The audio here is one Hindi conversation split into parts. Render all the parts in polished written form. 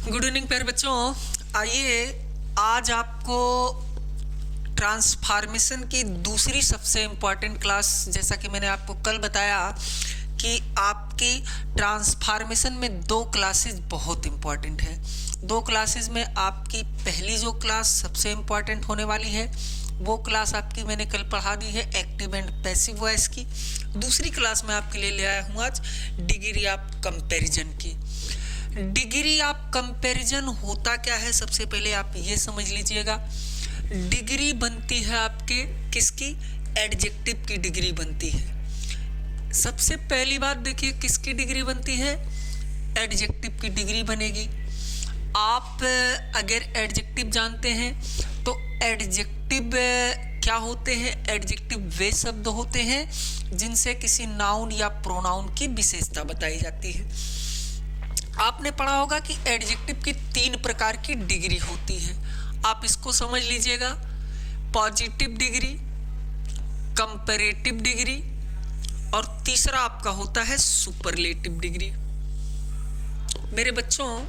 गुड इवनिंग प्यारे बच्चों। आइए आज आपको ट्रांसफॉर्मेशन की दूसरी सबसे इम्पॉर्टेंट क्लास, जैसा कि मैंने आपको कल बताया कि आपकी ट्रांसफॉर्मेशन में दो क्लासेस बहुत इम्पॉर्टेंट है। दो क्लासेस में आपकी पहली जो क्लास सबसे इम्पॉर्टेंट होने वाली है वो क्लास आपकी मैंने कल पढ़ा दी है एक्टिव एंड पैसिव वॉइस की। दूसरी क्लास में आपके लिए ले आया हूँ आज डिग्री ऑफ कंपैरिजन की। डिग्री ऑफ कंपैरिजन होता क्या है, सबसे पहले आप ये समझ लीजिएगा। डिग्री बनती है आपके किसकी? एडजेक्टिव की डिग्री बनती है। सबसे पहली बात देखिए, किसकी डिग्री बनती है? एडजेक्टिव की डिग्री बनेगी। आप अगर एडजेक्टिव जानते हैं तो एडजेक्टिव क्या होते हैं? एडजेक्टिव वे शब्द होते हैं जिनसे किसी नाउन या प्रोनाउन की विशेषता बताई जाती है। आपने पढ़ा होगा कि एडजेक्टिव की 3 प्रकार की डिग्री होती है। आप इसको समझ लीजिएगा, पॉजिटिव डिग्री, कंपैरेटिव डिग्री और तीसरा आपका होता है सुपरलेटिव डिग्री। मेरे बच्चों,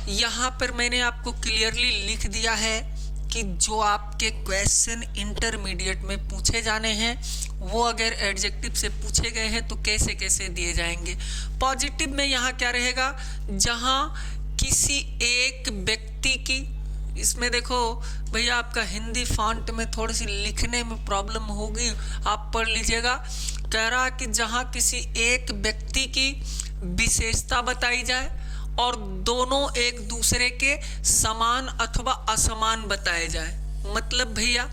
यहाँ पर मैंने आपको क्लियरली लिख दिया है कि जो आपके क्वेश्चन इंटरमीडिएट में पूछे जाने हैं वो अगर एडजेक्टिव से पूछे गए हैं तो कैसे कैसे दिए जाएंगे। पॉजिटिव में यहाँ क्या रहेगा? जहाँ किसी एक व्यक्ति की, इसमें देखो भैया आपका हिंदी फॉन्ट में थोड़ी सी लिखने में प्रॉब्लम होगी, आप पढ़ लीजिएगा। कह रहा कि जहाँ किसी एक व्यक्ति की विशेषता बताई जाए और दोनों एक दूसरे के समान अथवा असमान बताए जाए। मतलब भैया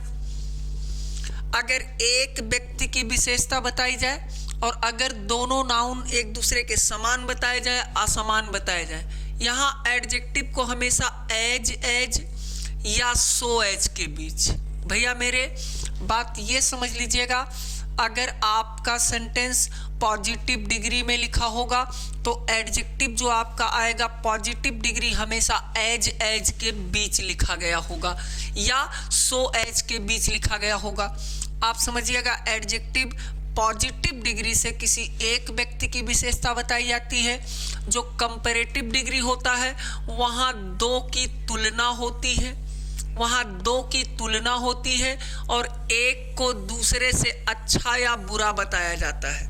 अगर एक व्यक्ति की विशेषता बताई जाए और अगर दोनों नाउन एक दूसरे के समान बताए जाए, असमान बताए जाए, यहाँ एडजेक्टिव को हमेशा एज या सो एज के बीच। भैया मेरे बात ये समझ लीजिएगा, अगर आपका सेंटेंस पॉजिटिव डिग्री में लिखा होगा तो एडजेक्टिव जो आपका आएगा पॉजिटिव डिग्री हमेशा एज के बीच लिखा गया होगा या सो एज के बीच लिखा गया होगा। आप समझिएगा, एडजेक्टिव पॉजिटिव डिग्री से किसी एक व्यक्ति की विशेषता बताई जाती है। जो कंपैरेटिव डिग्री होता है वहाँ दो की तुलना होती है, वहाँ दो की तुलना होती है और एक को दूसरे से अच्छा या बुरा बताया जाता है।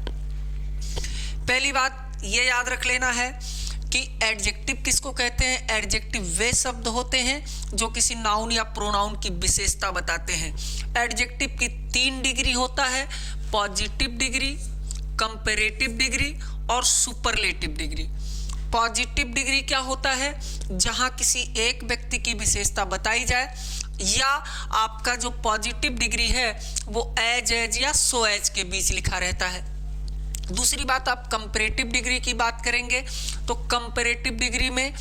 पहली बात ये याद रख लेना है कि एडजेक्टिव किसको कहते हैं? एडजेक्टिव वे शब्द होते हैं जो किसी नाउन या प्रोनाउन की विशेषता बताते हैं। एडजेक्टिव की 3 डिग्री होता है, पॉजिटिव डिग्री, कंपैरेटिव डिग्री और सुपरलेटिव डिग्री। पॉजिटिव डिग्री क्या होता है? जहां किसी एक व्यक्ति की विशेषता बताई जाए या आपका जो पॉजिटिव डिग्री है वो एज या सो एज के बीच लिखा रहता है। दूसरी बात, आप कंपैरेटिव डिग्री की बात करेंगे तो कंपैरेटिव डिग्री में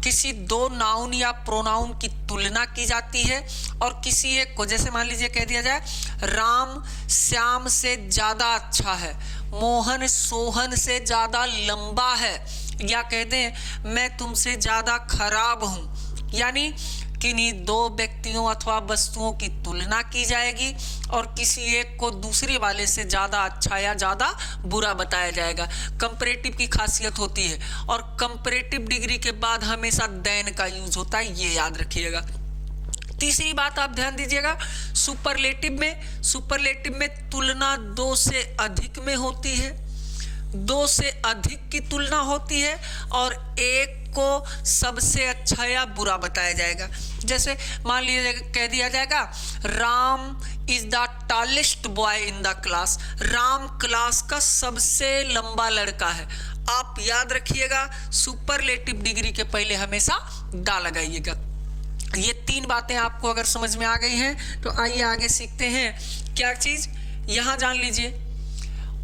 किसी दो नाउन या प्रोनाउन की तुलना की जाती है और किसी एक को, जैसे मान लीजिए कह दिया जाए राम श्याम से ज़्यादा अच्छा है, मोहन सोहन से ज़्यादा लंबा है, या कह दें मैं तुमसे ज़्यादा खराब हूँ। यानी किन्हीं दो व्यक्तियों अथवा वस्तुओं की तुलना की जाएगी और किसी एक को दूसरे वाले से ज़्यादा अच्छा या ज़्यादा बुरा बताया जाएगा। कंपैरेटिव की खासियत होती है और कंपैरेटिव डिग्री के बाद हमेशा देन का यूज होता है, ये याद रखिएगा। तीसरी बात आप ध्यान दीजिएगा, सुपरलेटिव में तुलना 2 से अधिक में होती है, 2 से अधिक की तुलना होती है और एक को सबसे अच्छा या बुरा बताया जाएगा। जैसे मान लीजिए कह दिया जाएगा Ram is the tallest boy in the class, Ram class का सबसे लंबा लड़का है। आप याद रखिएगा, सुपरलेटिव डिग्री के पहले हमेशा दा लगाइएगा। ये 3 बातें आपको अगर समझ में आ गई हैं तो आइए आगे सीखते हैं। क्या चीज यहां जान लीजिए,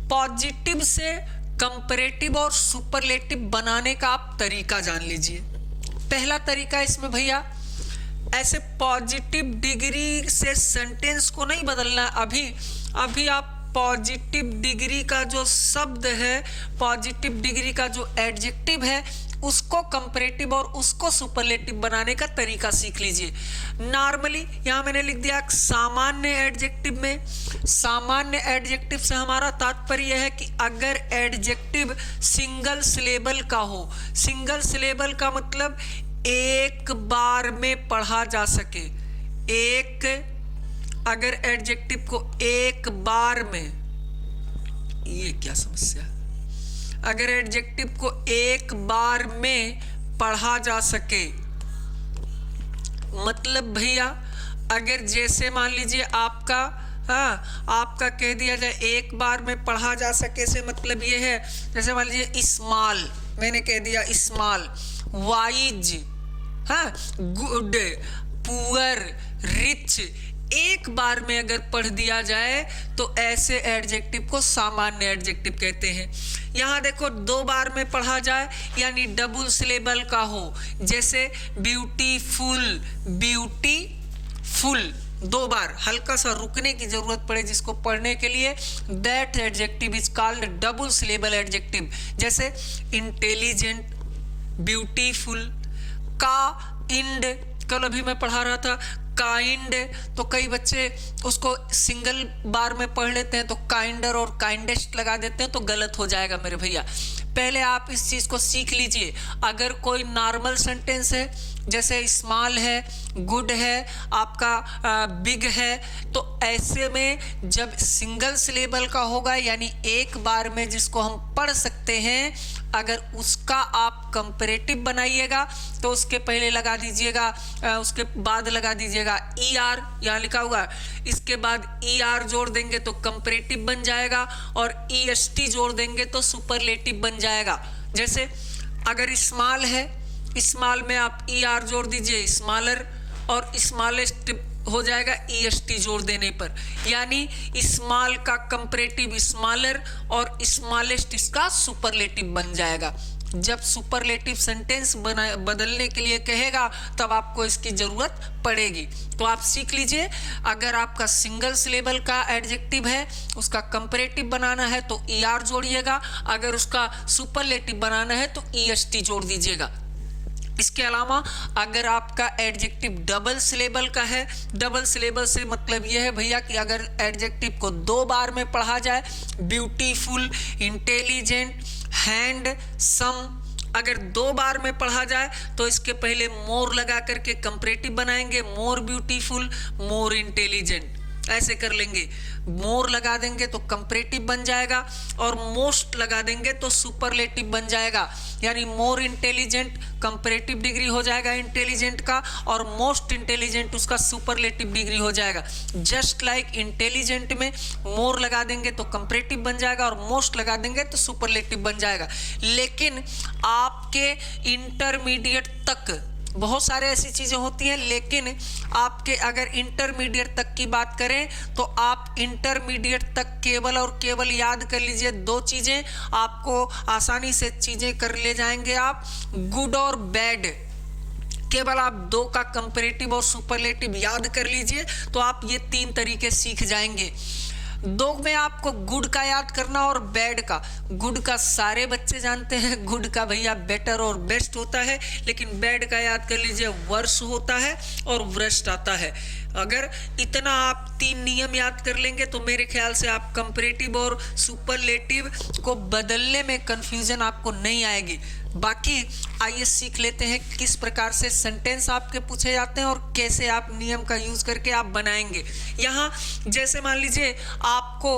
पॉजिटिव से कंपैरेटिव और सुपरलेटिव बनाने का आप तरीका जान लीजिए। पहला तरीका इसमें भैया, ऐसे पॉजिटिव डिग्री से सेंटेंस को नहीं बदलना। अभी आप पॉजिटिव डिग्री का जो शब्द है, पॉजिटिव डिग्री का जो एडजेक्टिव है, उसको कंपैरेटिव और उसको सुपरलेटिव बनाने का तरीका सीख लीजिए। नॉर्मली यहाँ मैंने लिख दिया सामान्य एडजेक्टिव में। सामान्य एडजेक्टिव से हमारा तात्पर्य है कि अगर एडजेक्टिव सिंगल सिलेबल का हो, सिंगल सिलेबल का मतलब एक बार में पढ़ा जा सके। एक, अगर एडजेक्टिव को एक बार में, ये क्या समस्या, अगर एडजेक्टिव को एक बार में पढ़ा जा सके, मतलब भैया अगर जैसे मान लीजिए आपका, हाँ, आपका कह दिया जाए एक बार में पढ़ा जा सके से मतलब ये है, जैसे मान लीजिए स्मॉल, मैंने कह दिया स्मॉल, वाइज, हाँ, गुड, पुअर, रिच, एक बार में अगर पढ़ दिया जाए तो ऐसे एडजेक्टिव को सामान्य एडजेक्टिव कहते हैं। यहाँ देखो दो बार में पढ़ा जाए यानी डबल सिलेबल का हो, जैसे ब्यूटीफुल, ब्यूटीफुल, दो बार हल्का सा रुकने की जरूरत पड़े जिसको पढ़ने के लिए, that adjective is called double syllable adjective. जैसे इंटेलिजेंट, ब्यूटीफुल, काइंड, कल अभी मैं पढ़ा रहा था काइंड, तो कई बच्चे उसको सिंगल बार में पढ़ लेते हैं तो काइंडर और काइंडेस्ट लगा देते हैं, तो गलत हो जाएगा मेरे भैया। पहले आप इस चीज को सीख लीजिए। अगर कोई नॉर्मल सेंटेंस है जैसे स्मॉल है, गुड है, आपका बिग है, तो ऐसे में जब सिंगल सिलेबल का होगा यानी एक बार में जिसको हम पढ़ सकते हैं, अगर उसका आप कंपैरेटिव बनाइएगा तो उसके पहले लगा दीजिएगा, उसके बाद लगा दीजिएगा ER, यहाँ लिखा हुआ, इसके बाद ER जोड़ देंगे तो कंपैरेटिव बन जाएगा और EST जोड़ देंगे तो सुपरलेटिव बन जाएगा। जैसे अगर स्मॉल है, स्मॉल में आप ER जोड़ दीजिए स्मॉलर, और स्मॉलेस्ट हो जाएगा EST जोड़ देने पर, यानी स्मॉल का कंपैरेटिव स्मॉलर और स्मॉलेस्ट इसका सुपरलेटिव बन जाएगा। जब सुपरलेटिव सेंटेंस बदलने के लिए कहेगा तब आपको इसकी जरूरत पड़ेगी। तो आप सीख लीजिए, अगर आपका सिंगल सिलेबल का एडजेक्टिव है उसका कंपैरेटिव बनाना है तो ER जोड़िएगा, अगर उसका सुपरलेटिव बनाना है तो EST जोड़ दीजिएगा। इसके अलावा अगर आपका एडजेक्टिव डबल सिलेबल का है, डबल सिलेबल से मतलब यह है भैया कि अगर एडजेक्टिव को दो बार में पढ़ा जाए, ब्यूटीफुल, इंटेलिजेंट, हैंडसम, अगर दो बार में पढ़ा जाए तो इसके पहले मोर लगा करके कंपैरेटिव बनाएंगे, मोर ब्यूटीफुल, मोर इंटेलिजेंट, ऐसे कर लेंगे। मोर लगा देंगे तो कंपैरेटिव बन जाएगा और मोस्ट लगा देंगे तो सुपरलेटिव बन जाएगा, यानी मोर इंटेलिजेंट कंपैरेटिव डिग्री हो जाएगा इंटेलिजेंट का, और मोस्ट इंटेलिजेंट उसका सुपरलेटिव डिग्री हो जाएगा। जस्ट लाइक इंटेलिजेंट में मोर लगा देंगे तो कंपैरेटिव बन जाएगा और मोस्ट लगा देंगे तो सुपरलेटिव बन जाएगा। लेकिन आपके इंटरमीडिएट तक बहुत सारे ऐसी चीजें होती हैं, लेकिन आपके अगर इंटरमीडिएट तक की बात करें तो आप इंटरमीडिएट तक केवल और केवल याद कर लीजिए दो चीजें, आपको आसानी से चीजें कर ले जाएंगे आप, गुड और बैड। केवल आप दो का कंपैरेटिव और सुपरलेटिव याद कर लीजिए तो आप ये तीन तरीके सीख जाएंगे। दो में आपको गुड का याद करना और बैड का। गुड का सारे बच्चे जानते हैं, गुड का भैया बेटर और बेस्ट होता है, लेकिन बैड का याद कर लीजिए वर्स होता है और वृस्ट आता है। अगर इतना आप तीन नियम याद कर लेंगे तो मेरे ख्याल से आप कंपैरेटिव और सुपरलेटिव को बदलने में कंफ्यूजन आपको नहीं आएगी। बाकी आइए सीख लेते हैं किस प्रकार से सेंटेंस आपके पूछे जाते हैं और कैसे आप नियम का यूज करके आप बनाएंगे। यहाँ जैसे मान लीजिए आपको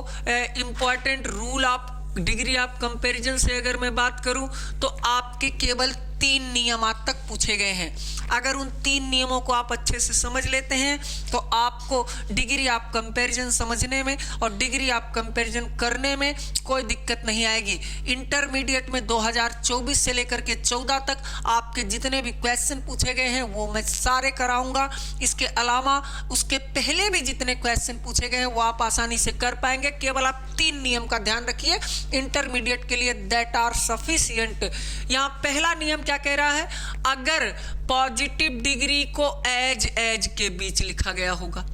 इम्पॉर्टेंट रूल आप डिग्री ऑफ कंपैरिजन से अगर मैं बात करूं तो आपके केवल 3 नियम आज तक पूछे गए हैं। अगर उन 3 नियमों को आप अच्छे से समझ लेते हैं तो आपको डिग्री ऑफ कंपैरिजन समझने में और डिग्री ऑफ कंपैरिजन करने में कोई दिक्कत नहीं आएगी। इंटरमीडिएट में 2024 से लेकर के 14 तक आपके जितने भी क्वेश्चन पूछे गए हैं वो मैं सारे कराऊंगा। इसके अलावा उसके पहले भी जितने क्वेश्चन पूछे गए हैं वो आप आसानी से कर पाएंगे। केवल आप 3 नियम का ध्यान रखिए इंटरमीडिएट के लिए, दैट आर सफिशिएंट। यहाँ पहला नियम क्या कह रहा है, अगर पॉजिटिव डिग्री को एज के बीच लिखा गया होगा,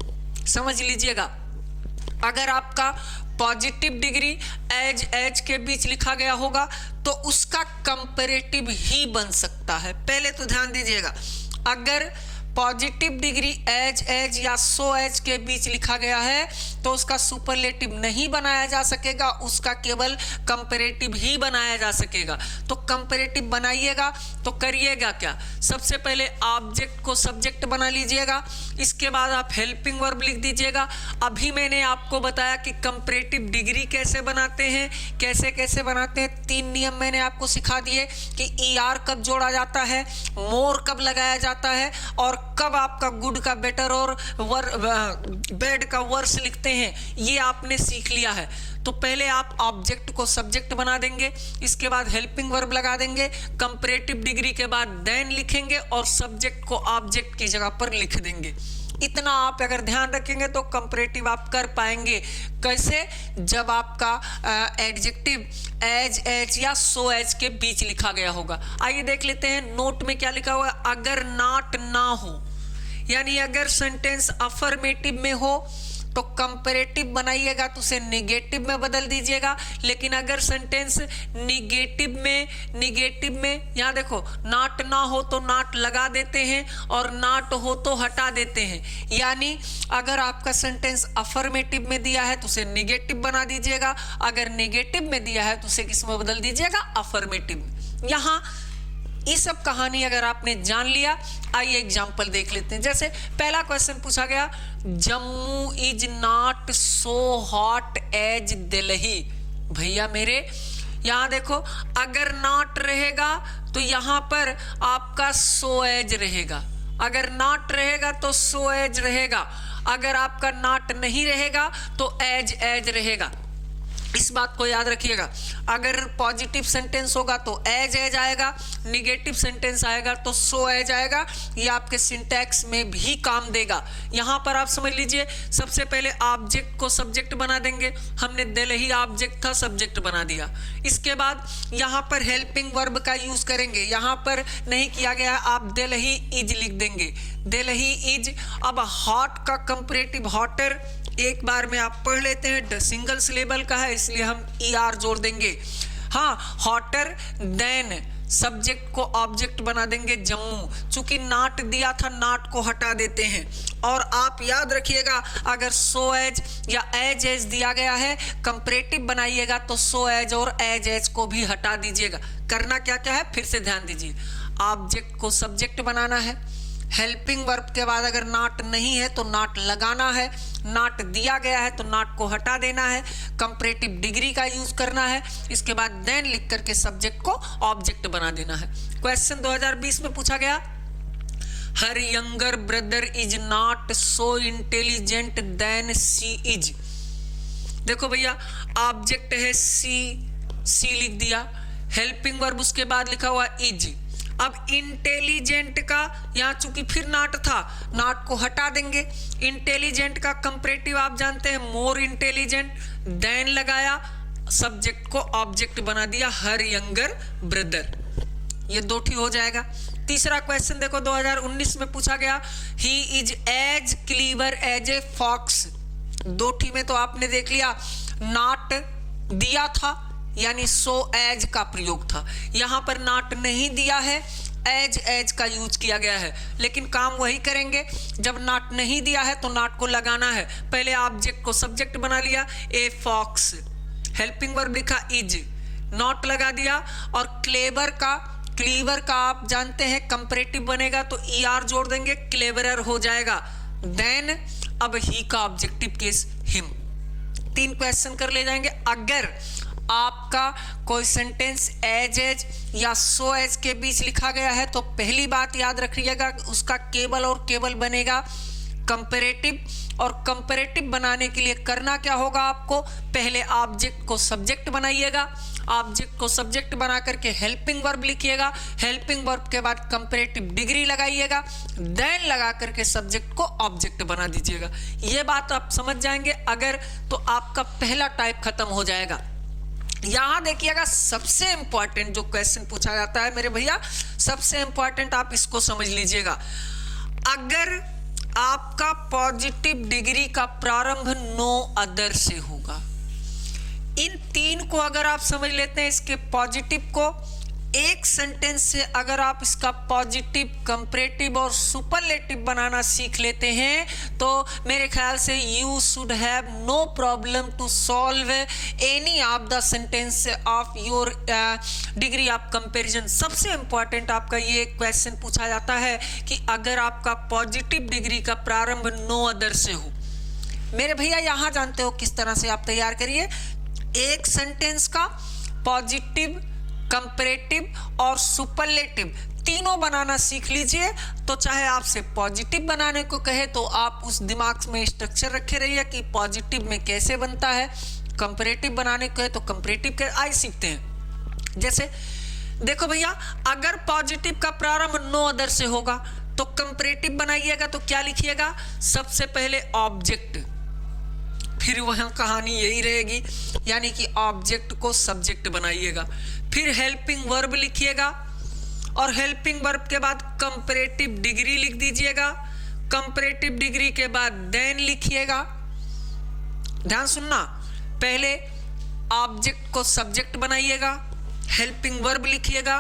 समझ लीजिएगा, अगर आपका पॉजिटिव डिग्री एज के बीच लिखा गया होगा तो उसका कंपैरेटिव ही बन सकता है। पहले तो ध्यान दीजिएगा, अगर पॉजिटिव डिग्री एज या सो एज के बीच लिखा गया है तो उसका सुपरलेटिव नहीं बनाया जा सकेगा, उसका केवल कंपैरेटिव ही बनाया जा सकेगा। तो कंपैरेटिव बनाइएगा तो करिएगा क्या, सबसे पहले ऑब्जेक्ट को सब्जेक्ट बना लीजिएगा, इसके बाद आप हेल्पिंग वर्ब लिख दीजिएगा। अभी मैंने आपको बताया कि कंपैरेटिव डिग्री कैसे बनाते हैं, कैसे बनाते हैं। 3 नियम मैंने आपको सिखा दिए कि ER कब जोड़ा जाता है, मोर कब लगाया जाता है और कब आपका गुड का बेटर और बैड का वर्स लिखते हैं, ये आपने सीख लिया है। तो पहले आप ऑब्जेक्ट को सब्जेक्ट बना देंगे, इसके बाद हेल्पिंग वर्ब लगा देंगे, कंपैरेटिव डिग्री के बाद देन लिखेंगे और सब्जेक्ट को ऑब्जेक्ट की जगह पर लिख देंगे। इतना आप अगर ध्यान रखेंगे तो कंपैरेटिव आप कर पाएंगे। कैसे? जब आपका एडजेक्टिव एज या सो एज के बीच लिखा गया होगा। आइए देख लेते हैं नोट में क्या लिखा हुआ है। अगर नॉट ना हो, यानी अगर सेंटेंस अफर्मेटिव में हो तो कंपैरेटिव बनाइएगा तो उसे निगेटिव में बदल दीजिएगा। लेकिन अगर सेंटेंस निगेटिव में यहाँ देखो नॉट ना हो तो नॉट लगा देते हैं और नॉट हो तो हटा देते हैं। यानी अगर आपका सेंटेंस अफर्मेटिव में दिया है तो उसे निगेटिव बना दीजिएगा, अगर निगेटिव में दिया है तो उसे किस में बदल दीजिएगा? अफर्मेटिव। यहाँ ये सब कहानी अगर आपने जान लिया, आइए एग्जाम्पल देख लेते हैं। जैसे पहला क्वेश्चन पूछा गया, Jammu is not so hot as Delhi. भैया मेरे यहाँ देखो, अगर नॉट रहेगा तो यहाँ पर आपका सो एज रहेगा, अगर नॉट रहेगा तो सो एज रहेगा, अगर आपका नॉट नहीं रहेगा तो एज रहेगा। इस बात को याद रखिएगा। अगर पॉजिटिव सेंटेंस होगा तो एज आएगा, निगेटिव सेंटेंस आएगा तो सो एज आएगा। ये आपके सिंटैक्स में भी काम देगा। यहाँ पर आप समझ लीजिए, सबसे पहले ऑब्जेक्ट को सब्जेक्ट बना देंगे। हमने दिल्ली ऑब्जेक्ट था, सब्जेक्ट बना दिया। इसके बाद यहाँ पर हेल्पिंग वर्ब का यूज करेंगे, यहाँ पर नहीं किया गया, आप दिल्ली इज लिख देंगे, दिल्ली इज। अब हॉट का कंपैरेटिव हॉटर एक बार में आप पढ़ लेते हैं, सिंगल सिलेबल का है इसलिए हम ER जोड़ देंगे। हाँ, हॉटर देन सब्जेक्ट को ऑब्जेक्ट बना देंगे जम्मू, चूंकि नॉट दिया था नॉट को हटा देते हैं। और आप याद रखिएगा, अगर सो एज या एज दिया गया है कंपैरेटिव बनाइएगा तो सो एज और एज को भी हटा दीजिएगा। करना क्या क्या है फिर से ध्यान दीजिए। ऑब्जेक्ट को सब्जेक्ट बनाना है, हेल्पिंग वर्ब के बाद अगर नॉट नहीं है तो नॉट लगाना है, नॉट दिया गया है तो नॉट को हटा देना है, कंपैरेटिव डिग्री का यूज करना है, इसके बाद देन लिख करके सब्जेक्ट को ऑब्जेक्ट बना देना है। क्वेश्चन 2020 में पूछा गया, her younger brother is not so intelligent then she is. देखो भैया, ऑब्जेक्ट है सी लिख दिया, हेल्पिंग वर्ब उसके बाद लिखा हुआ इज। अब इंटेलिजेंट का यहाँ चूंकि फिर नॉट था, नॉट को हटा देंगे। इंटेलिजेंट का कंपैरेटिव आप जानते हैं मोर इंटेलिजेंट, देन लगाया, सब्जेक्ट को ऑब्जेक्ट बना दिया, हर यंगर ब्रदर। ये 2 हो जाएगा। तीसरा क्वेश्चन देखो 2019 में पूछा गया, he is as clever as a fox. 2 में तो आपने देख लिया, नॉट दिया था यानी सो एज का प्रयोग था। यहाँ पर नॉट नहीं दिया है, एज का यूज किया गया है। लेकिन काम वही करेंगे, जब नॉट नहीं दिया है तो नॉट को लगाना है। पहले ऑब्जेक्ट को सब्जेक्ट बना लिया, ए फॉक्स, हेल्पिंग वर्ब लिखा इज, नॉट लगा दिया। और क्लीवर का आप जानते हैं कंपैरेटिव बनेगा तो ER जोड़ देंगे, क्लेवरर हो जाएगा। देन अब ही का ऑब्जेक्टिव केस हिम। 3 क्वेश्चन कर ले जाएंगे। अगर आपका कोई सेंटेंस एज या सो एज के बीच लिखा गया है तो पहली बात याद रखिएगा, उसका केवल और केवल बनेगा कंपैरेटिव। और कंपैरेटिव बनाने के लिए करना क्या होगा आपको, पहले ऑब्जेक्ट को सब्जेक्ट बनाइएगा, ऑब्जेक्ट को सब्जेक्ट बना करके हेल्पिंग वर्ब लिखिएगा, हेल्पिंग वर्ब के बाद कंपैरेटिव डिग्री लगाइएगा, देन लगा करके सब्जेक्ट को ऑब्जेक्ट बना दीजिएगा। ये बात आप समझ जाएंगे अगर, तो आपका पहला टाइप खत्म हो जाएगा। यहां देखिएगा, सबसे इंपॉर्टेंट जो क्वेश्चन पूछा जाता है मेरे भैया, सबसे इंपॉर्टेंट आप इसको समझ लीजिएगा। अगर आपका पॉजिटिव डिग्री का प्रारंभ नो अदर से होगा, इन 3 को अगर आप समझ लेते हैं, इसके पॉजिटिव को एक सेंटेंस से अगर आप इसका पॉजिटिव, कंपैरेटिव और सुपरलेटिव बनाना सीख लेते हैं तो मेरे ख्याल से you should have no problem to solve any of the sentence of your degree of comparison. सबसे इंपॉर्टेंट आपका ये क्वेश्चन पूछा जाता है कि अगर आपका पॉजिटिव डिग्री का प्रारंभ नो अदर से हो। मेरे भैया यहाँ जानते हो किस तरह से आप तैयार करिए, एक सेंटेंस का पॉजिटिव, कंपैरेटिव और सुपरलेटिव तीनों बनाना सीख लीजिए। तो चाहे आपसे पॉजिटिव बनाने को कहे तो आप उस दिमाग में स्ट्रक्चर रखे रहिए कि पॉजिटिव में कैसे बनता है, कंपैरेटिव बनाने को है तो कंपैरेटिव के आए सीखते हैं। जैसे देखो भैया, अगर पॉजिटिव का प्रारंभ नो अदर से होगा तो कंपैरेटिव बनाइएगा तो क्या लिखिएगा, सबसे पहले ऑब्जेक्ट, फिर वह कहानी यही रहेगी, यानी कि ऑब्जेक्ट को सब्जेक्ट बनाइएगा, फिर हेल्पिंग वर्ब लिखिएगा और हेल्पिंग वर्ब के बाद कंपैरेटिव डिग्री लिख दीजिएगा, कंपैरेटिव डिग्री के बाद देन लिखिएगा। ध्यान सुनना, पहले ऑब्जेक्ट को सब्जेक्ट बनाइएगा, हेल्पिंग वर्ब लिखिएगा,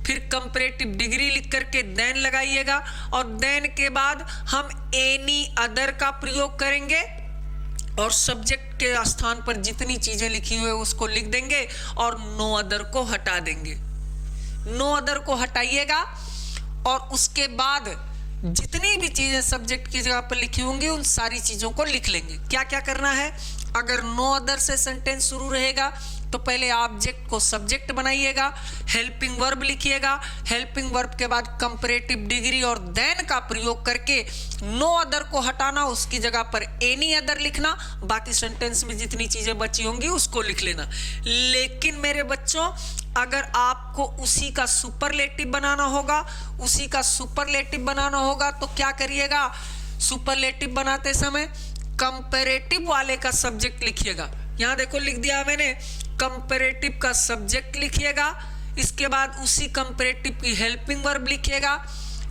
फिर कंपैरेटिव डिग्री लिख करके देन लगाइएगा और देन के बाद हम एनी अदर का प्रयोग करेंगे और सब्जेक्ट के स्थान पर जितनी चीजें लिखी हुई है उसको लिख देंगे और नो अदर को हटा देंगे। नो अदर को हटाइएगा और उसके बाद जितनी भी चीजें सब्जेक्ट की जगह पर लिखी होंगी उन सारी चीजों को लिख लेंगे। क्या क्या करना है, अगर नो अदर से सेंटेंस शुरू रहेगा तो पहले ऑब्जेक्ट को सब्जेक्ट बनाइएगा, हेल्पिंग वर्ब लिखिएगा, हेल्पिंग वर्ब के बाद कंपैरेटिव डिग्री और देन का प्रयोग करके नो अदर को हटाना, उसकी जगह पर एनी अदर लिखना, बाकी सेंटेंस में जितनी चीजें बची होंगी उसको लिख लेना। लेकिन मेरे बच्चों, अगर आपको उसी का सुपरलेटिव बनाना होगा, उसी का सुपरलेटिव बनाना होगा तो क्या करिएगा, सुपरलेटिव बनाते समय कंपैरेटिव वाले का सब्जेक्ट लिखिएगा। यहां देखो लिख दिया मैंने, कंपैरेटिव का सब्जेक्ट लिखिएगा, इसके बाद उसी कंपैरेटिव की हेल्पिंग वर्ब लिखिएगा,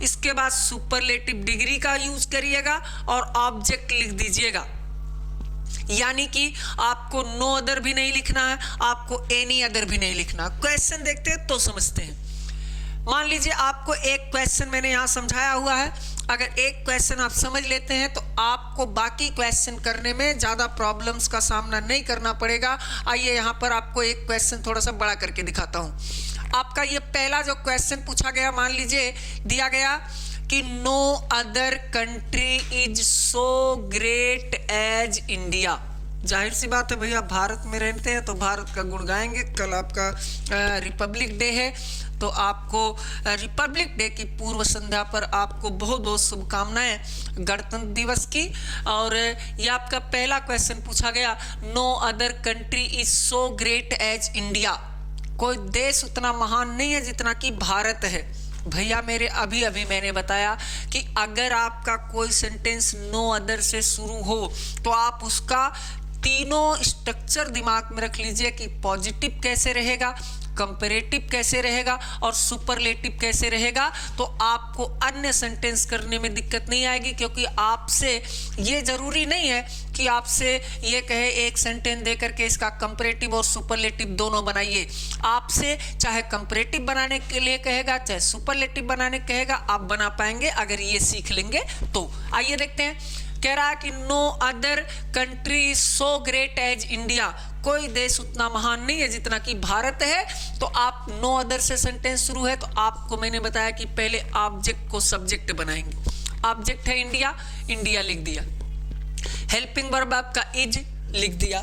इसके बाद सुपरलेटिव डिग्री का यूज करिएगा और ऑब्जेक्ट लिख दीजिएगा। यानी कि आपको नो अदर भी नहीं लिखना है, आपको एनी अदर भी नहीं लिखना। क्वेश्चन देखते हैं तो समझते हैं। मान लीजिए आपको एक क्वेश्चन मैंने यहां समझाया हुआ है, अगर एक क्वेश्चन आप समझ लेते हैं तो आपको बाकी क्वेश्चन करने में ज़्यादा प्रॉब्लम्स का सामना नहीं करना पड़ेगा। आइए यहाँ पर आपको एक क्वेश्चन थोड़ा सा बड़ा करके दिखाता हूँ। आपका ये पहला जो क्वेश्चन पूछा गया, मान लीजिए दिया गया कि no other country is so great as India. जाहिर सी बात है भैया, भारत में रहते हैं तो भारत का गुण गाएंगे। कल आपका रिपब्लिक डे है तो आपको रिपब्लिक डे की पूर्व संध्या पर आपको बहुत बहुत शुभकामनाएं गणतंत्र दिवस की। और ये आपका पहला क्वेश्चन पूछा गया, no other country is so great as India. कोई देश उतना महान नहीं है जितना कि भारत है। भैया मेरे अभी अभी मैंने बताया कि अगर आपका कोई सेंटेंस नो अदर से शुरू हो तो आप उसका तीनों स्ट्रक्चर दिमाग में रख लीजिए कि पॉजिटिव कैसे रहेगा, कंपैरेटिव कैसे रहेगा और सुपरलेटिव कैसे रहेगा। तो आपको अन्य सेंटेंस करने में दिक्कत नहीं आएगी, क्योंकि आपसे ये जरूरी नहीं है कि आपसे ये कहे एक सेंटेंस दे करके इसका कंपैरेटिव और सुपरलेटिव दोनों बनाइए। आपसे चाहे कंपैरेटिव बनाने के लिए कहेगा चाहे सुपरलेटिव बनाने कहेगा, आप बना पाएंगे अगर ये सीख लेंगे तो। आइए देखते हैं, कह रहा है कि no other country so great as India. कोई देश उतना महान नहीं है जितना कि भारत है। तो आप नो अदर से सेंटेंस शुरू है तो आपको मैंने बताया कि पहले ऑब्जेक्ट को सब्जेक्ट बनाएंगे। ऑब्जेक्ट है इंडिया, इंडिया लिख दिया, हेल्पिंग वर्ब आपका इज लिख दिया,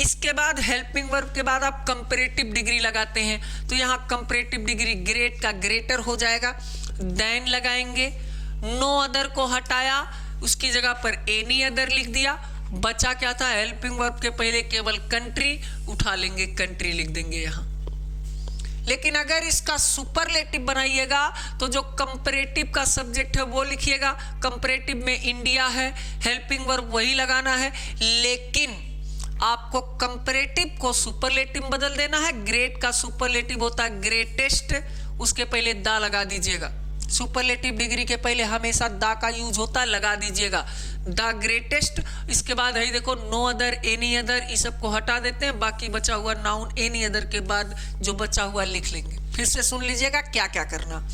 इसके बाद हेल्पिंग वर्ब के बाद आप कंपैरेटिव डिग्री लगाते हैं तो यहाँ कंपैरेटिव डिग्री ग्रेट का ग्रेटर हो जाएगा, देन लगाएंगे, नो अदर को हटाया, उसकी जगह पर एनी अदर लिख दिया, बचा क्या था, हेल्पिंग वर्ब के पहले केवल कंट्री उठा लेंगे, कंट्री लिख देंगे यहाँ। लेकिन अगर इसका सुपरलेटिव बनाइएगा तो जो कंपैरेटिव का सब्जेक्ट है वो लिखिएगा, कंपैरेटिव में इंडिया है, हेल्पिंग वर्ब वही लगाना है, लेकिन आपको कंपैरेटिव को सुपरलेटिव बदल देना है। ग्रेट का सुपरलेटिव होता है ग्रेटेस्ट, उसके पहले दा लगा दीजिएगा, सुपरलेटिव डिग्री के पहले हमेशा द का यूज होता है, लगा दीजिएगा द ग्रेटेस्ट। इसके बाद है देखो नो अदर, एनी अदर, इस सब को हटा देते हैं, बाकी बचा हुआ नाउन एनी अदर के बाद जो बचा हुआ लिख लेंगे। फिर से सुन लीजिएगा क्या क्या करना।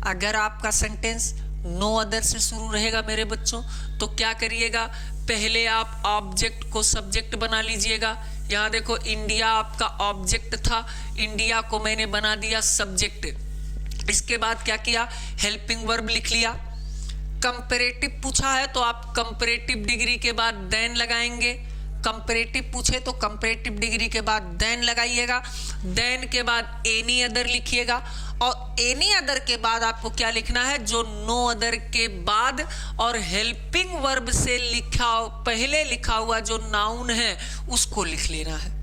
अगर आपका सेंटेंस नो अदर से शुरू रहेगा मेरे बच्चों, तो क्या करिएगा, पहले आप ऑब्जेक्ट को सब्जेक्ट बना लीजिएगा। यहाँ देखो इंडिया आपका ऑब्जेक्ट था, इंडिया को मैंने बना दिया सब्जेक्ट। इसके बाद क्या किया, हेल्पिंग वर्ब लिख लिया। कंपैरेटिव पूछा है तो आप कंपैरेटिव डिग्री के बाद देन लगाएंगे। कंपैरेटिव पूछे तो कंपैरेटिव डिग्री के बाद देन लगाइएगा। देन के बाद एनी अदर लिखिएगा, और एनी अदर के बाद आपको क्या लिखना है, जो नो अदर के बाद और हेल्पिंग वर्ब से पहले लिखा हुआ जो नाउन है उसको लिख लेना है।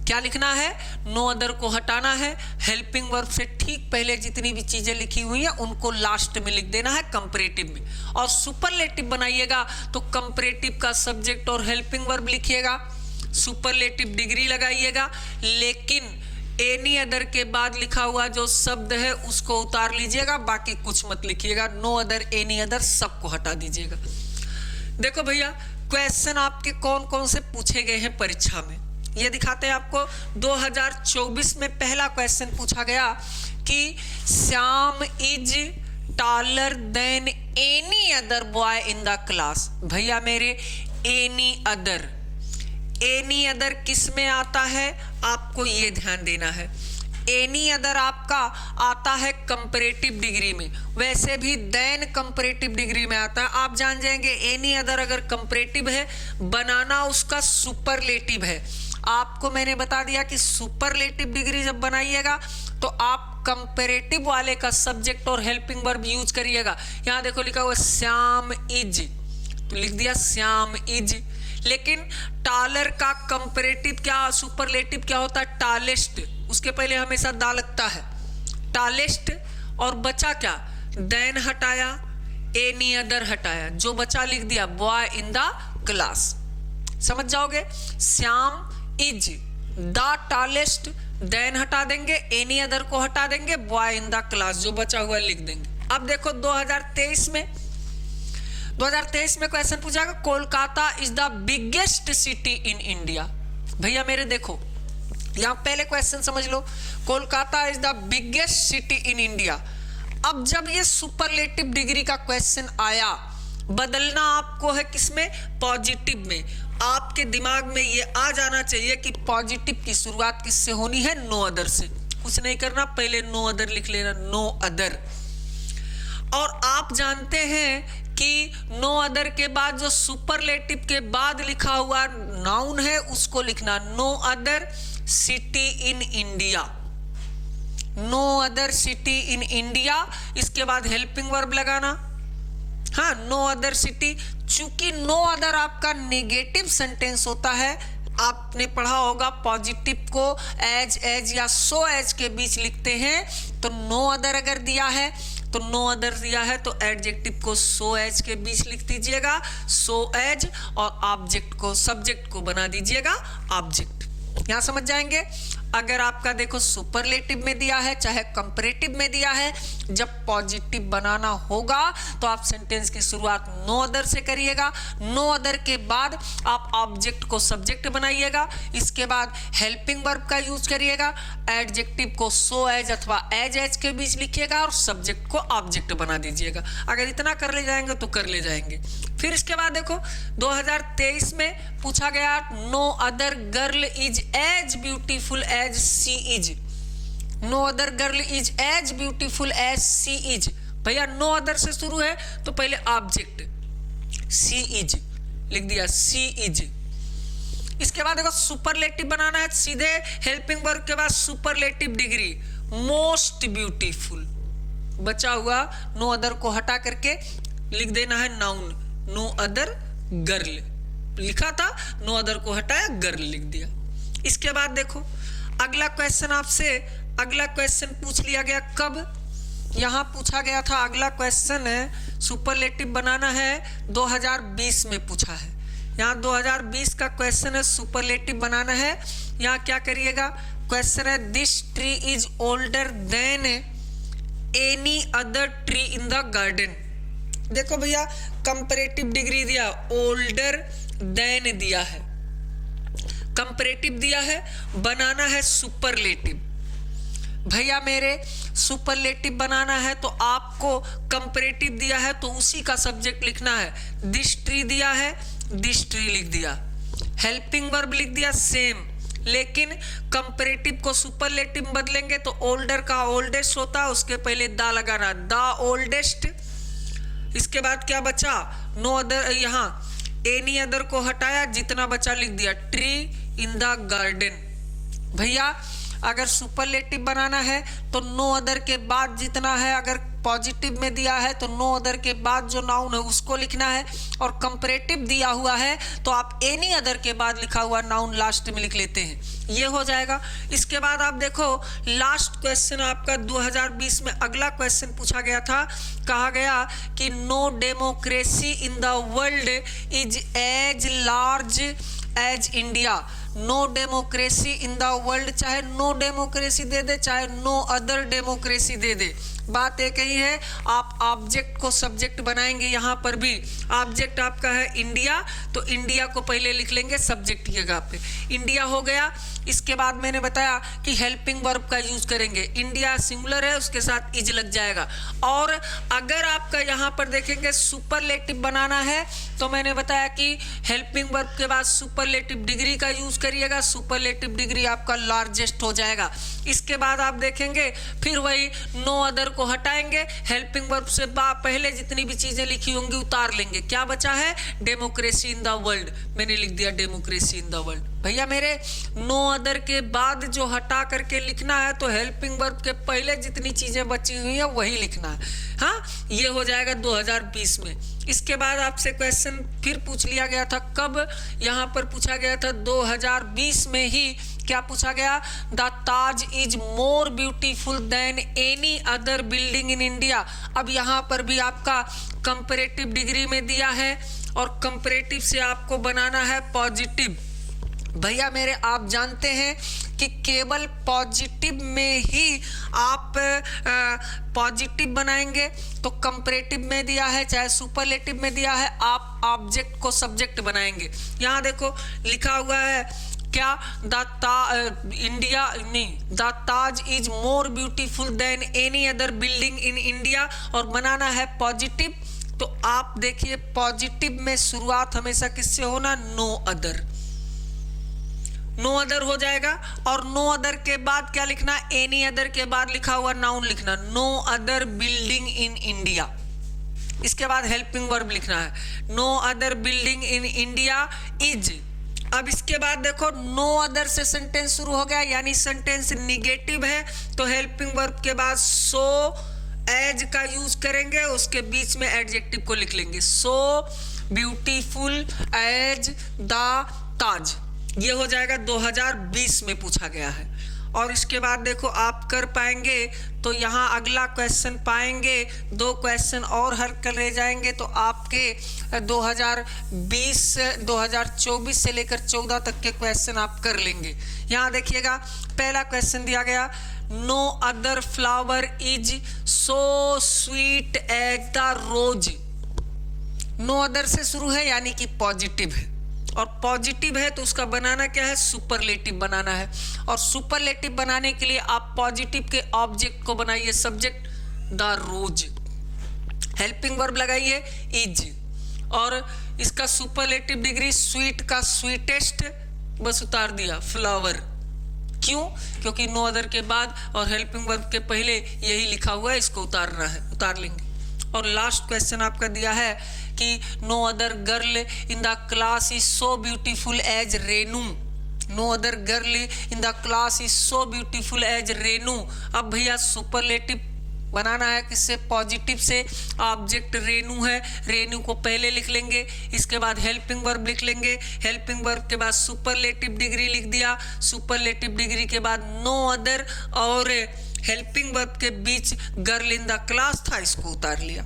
क्या लिखना है, नो अदर को हटाना है, हेल्पिंग वर्ब से ठीक पहले जितनी भी चीजें लिखी हुई हैं उनको लास्ट में लिख देना है कंपैरेटिव में। और सुपरलेटिव बनाइएगा तो कंपैरेटिव का सब्जेक्ट और हेल्पिंग वर्ब लिखिएगा, सुपरलेटिव डिग्री लगाइएगा, लेकिन एनी अदर के बाद लिखा हुआ जो शब्द है उसको उतार लीजिएगा, बाकी कुछ मत लिखिएगा। नो अदर, एनी अदर सबको हटा दीजिएगा। देखो भैया, क्वेश्चन आपके कौन कौन से पूछे गए हैं परीक्षा में, ये दिखाते हैं आपको। 2024 में पहला क्वेश्चन पूछा गया कि Shyam is taller than any other boy in the class. भैया मेरे, एनी अदर, एनी अदर किस में आता है, आपको ये ध्यान देना है। एनी अदर आपका आता है कंपैरेटिव डिग्री में, वैसे भी देन कंपैरेटिव डिग्री में आता है। आप जान जाएंगे एनी अदर अगर कंपैरेटिव है, बनाना उसका सुपरलेटिव है। आपको मैंने बता दिया कि सुपरलेटिव डिग्री जब बनाइएगा तो आप कंपैरेटिव वाले का सब्जेक्ट और हेल्पिंग वर्ब यूज करिएगा। यहाँ देखो लिखा हुआ श्याम इज, तो लिख दिया श्याम इज। लेकिन टॉलर का कंपैरेटिव क्या, सुपरलेटिव क्या होता है, टॉलेस्ट। उसके पहले हमेशा दा लगता है, टॉलेस्ट। और बचा क्या, देन हटाया, एनी अदर हटाया, जो बचा लिख दिया बॉय इन द क्लास। समझ जाओगे, Shyam is the tallest, then हटा देंगे, एनी अदर को हटा देंगे, बॉय इन द क्लास जो बचा हुआ लिख देंगे। अब देखो 2023 में क्वेश्चन पूछा गया, Kolkata is the biggest city in India. भैया मेरे देखो, यहां पहले क्वेश्चन समझ लो, Kolkata is the biggest city in India. अब जब ये सुपरलेटिव डिग्री का क्वेश्चन आया, बदलना आपको है किसमें, पॉजिटिव में। आपके दिमाग में ये आ जाना चाहिए कि पॉजिटिव की शुरुआत किससे होनी है, नो अदर से। कुछ नहीं करना, पहले नो अदर लिख लेना, नो अदर। और आप जानते हैं कि नो अदर के बाद जो सुपरलेटिव के बाद लिखा हुआ नाउन है उसको लिखना, no other city in India, no other city in India. इसके बाद हेल्पिंग वर्ब लगाना, हाँ, नो अदर सिटी। चूंकि नो अदर आपका नेगेटिव सेंटेंस होता है, आपने पढ़ा होगा पॉजिटिव को एज या सो एज के बीच लिखते हैं, तो नो अदर अगर दिया है तो नो अदर दिया है तो एडजेक्टिव को सो एज के बीच लिख दीजिएगा, सो एज, और ऑब्जेक्ट को, सब्जेक्ट को बना दीजिएगा ऑब्जेक्ट। यहां समझ जाएंगे। अगर आपका देखो सुपरलेटिव में दिया है चाहे कंपैरेटिव में दिया है, जब पॉजिटिव बनाना होगा तो आप सेंटेंस की शुरुआत नो अदर से करिएगा। नो अदर के बाद आप ऑब्जेक्ट को सब्जेक्ट बनाइएगा, इसके बाद हेल्पिंग वर्ब का यूज करिएगा, एडजेक्टिव को सो एज अथवा एज के बीच लिखिएगा और सब्जेक्ट को ऑब्जेक्ट बना दीजिएगा। अगर इतना कर ले जाएंगे तो कर ले जाएंगे। फिर इसके बाद देखो 2023 में पूछा गया, no other girl is as beautiful as she is. No other girl is as beautiful as she is. भैया नो अदर से शुरू है तो पहले ऑब्जेक्ट सी इज लिख दिया, सी इज। इसके बाद देखो सुपरलेटिव बनाना है, सीधे हेल्पिंग वर्ब के बाद सुपरलेटिव डिग्री, मोस्ट ब्यूटीफुल। बचा हुआ नो अदर को हटा करके लिख देना है नाउन, नो अदर गर्ल लिखा था, नो अदर को हटाया, गर्ल लिख दिया। इसके बाद देखो अगला क्वेश्चन आपसे, अगला क्वेश्चन पूछ लिया गया कब, यहां पूछा गया था अगला क्वेश्चन है सुपरलेटिव बनाना है, 2020 में पूछा है। यहाँ 2020 का क्वेश्चन है, सुपरलेटिव बनाना है। यहाँ क्या करिएगा, क्वेश्चन है this tree is older than any other tree in the garden. देखो भैया कंपैरेटिव डिग्री दिया, ओल्डर देन दिया है, कंपैरेटिव दिया है, बनाना है सुपरलेटिव। भैया मेरे सुपरलेटिव बनाना है तो आपको कंपैरेटिव दिया है तो उसी का सब्जेक्ट लिखना है। दिस ट्री दिया है, दिस ट्री लिख दिया, हेल्पिंग वर्ब लिख दिया सेम, लेकिन कंपैरेटिव को सुपरलेटिव में बदलेंगे तो ओल्डर का ओल्डेस्ट होता है, उसके पहले दा लगाना, द ओल्डेस्ट। इसके बाद क्या बचा, नो अदर, यहाँ एनी अदर को हटाया, जितना बचा लिख दिया, ट्री इन द गार्डन। भैया अगर सुपरलेटिव बनाना है तो नो अदर के बाद जितना है, अगर पॉजिटिव में दिया है तो नो अदर के बाद जो नाउन है उसको लिखना है, और कंपैरेटिव दिया हुआ है तो आप एनी अदर के बाद लिखा हुआ नाउन लास्ट में लिख लेते हैं, ये हो जाएगा। इसके बाद आप देखो लास्ट क्वेश्चन आपका 2020 में अगला क्वेश्चन पूछा गया था, कहा गया कि no democracy in the world is as large as India. No democracy in the world, चाहे नो डेमोक्रेसी दे दे चाहे नो अदर डेमोक्रेसी दे दे, बात एक ही है। आप ऑब्जेक्ट को सब्जेक्ट बनाएंगे, यहाँ पर भी ऑब्जेक्ट आपका है इंडिया, तो इंडिया को पहले लिख लेंगे सब्जेक्ट की जगह पे, इंडिया हो गया। इसके बाद मैंने बताया कि हेल्पिंग वर्ब का यूज करेंगे, इंडिया सिंगुलर है उसके साथ इज लग जाएगा। और अगर आपका यहाँ पर देखेंगे सुपरलेटिव बनाना है तो मैंने बताया कि हेल्पिंग वर्ब के बाद सुपरलेटिव डिग्री का यूज करिएगा, सुपरलेटिव डिग्री आपका लार्जेस्ट हो जाएगा। इसके बाद आप देखेंगे फिर वही नो अदर को हटाएंगे, हेल्पिंग वर्ब से पहले जितनी भी चीजें लिखी होंगी उतार लेंगे, क्या बचा है, डेमोक्रेसी इन द वर्ल्ड, मैंने लिख दिया डेमोक्रेसी इन द वर्ल्ड। भैया मेरे नो अदर के बाद जो हटा करके लिखना है तो हेल्पिंग वर्ब के पहले जितनी चीजें बची हुई है वही लिखना है, हाँ, ये हो जाएगा 2020 में। इसके बाद आपसे क्वेश्चन फिर पूछ लिया गया था, कब, यहाँ पर पूछा गया था 2020 में ही, क्या पूछा गया, the Taj is more beautiful then any other building in India. अब यहाँ पर भी आपका कंपैरेटिव डिग्री में दिया है और कंपैरेटिव से आपको बनाना है पॉजिटिव। भैया मेरे आप जानते हैं कि केवल पॉजिटिव में ही आप पॉजिटिव बनाएंगे, तो कंपैरेटिव में दिया है चाहे सुपरलेटिव में दिया है, आप ऑब्जेक्ट को सब्जेक्ट बनाएंगे। यहाँ देखो लिखा हुआ है क्या, इंडिया नहीं, the Taj is more beautiful then any other building in India, और बनाना है पॉजिटिव। तो आप देखिए पॉजिटिव में शुरुआत हमेशा किससे होना, नो अदर, नो अदर हो जाएगा। और नो अदर के बाद क्या लिखना, एनी अदर के बाद लिखा हुआ नाउन लिखना, no other building in India. इसके बाद हेल्पिंग वर्ब लिखना है, no other building in India is. अब इसके बाद देखो नो अदर से सेंटेंस शुरू हो गया, यानी सेंटेंस निगेटिव है, तो हेल्पिंग वर्ब के बाद सो एज का यूज करेंगे, उसके बीच में एडजेक्टिव को लिख लेंगे, सो ब्यूटीफुल एज द ताज, ये हो जाएगा 2020 में पूछा गया है। और इसके बाद देखो आप कर पाएंगे तो यहाँ अगला क्वेश्चन पाएंगे, 2 क्वेश्चन और हल कर ले जाएंगे तो आपके 2024 से लेकर 14 तक के क्वेश्चन आप कर लेंगे। यहाँ देखिएगा पहला क्वेश्चन दिया गया, no other flower is so sweet as the rose. No other से शुरू है यानी कि पॉजिटिव है, और पॉजिटिव है तो उसका बनाना क्या है, सुपरलेटिव बनाना है। और सुपरलेटिव बनाने के लिए आप पॉजिटिव के ऑब्जेक्ट को बनाइए subject, the rose, helping verb लगाइए इज, और इसका सुपरलेटिव डिग्री स्वीट का स्वीटेस्ट बस उतार दिया, फ्लावर। क्यों, क्योंकि नो अदर के बाद और हेल्पिंग वर्ब के पहले यही लिखा हुआ है, इसको उतारना है, उतार लेंगे। और लास्ट क्वेश्चन आपका दिया है कि no other girl in the class is so beautiful as Renu. No other girl in the class is so beautiful as Renu. अब भैया सुपरलेटिव बनाना है किससे, पॉजिटिव से, ऑब्जेक्ट रेनू है, रेनू को पहले लिख लेंगे, इसके बाद हेल्पिंग वर्ब लिख लेंगे, हेल्पिंग वर्ब के बाद सुपरलेटिव डिग्री लिख दिया, सुपरलेटिव डिग्री के बाद नो अदर, और हेल्पिंग वर्ब के बीच गर्ल इन द क्लास था, इसको उतार लिया।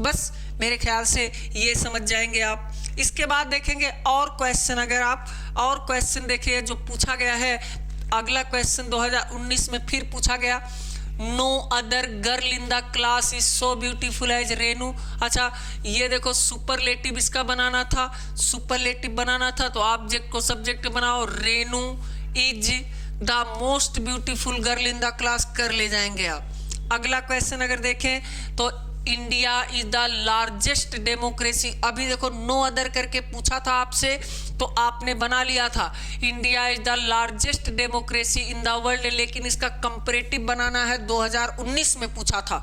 बस मेरे ख्याल से ये समझ जाएंगे आप। इसके बाद देखेंगे और क्वेश्चन, अगर आप और क्वेश्चन देखिए जो पूछा गया है, अगला क्वेश्चन 2019 में फिर पूछा गया, no other girl in the class is so beautiful as Renu. अच्छा ये देखो सुपरलेटिव इसका बनाना था, सुपरलेटिव बनाना था तो ऑब्जेक्ट को सब्जेक्ट बनाओ, Renu is the most beautiful girl in the class कर ले जाएंगे आप। अगला क्वेश्चन अगर देखें तो India is the largest democracy, अभी देखो नो अदर करके पूछा था आपसे तो आपने बना लिया था India is the largest democracy in the world, लेकिन इसका कंपैरेटिव बनाना है 2019 में पूछा था।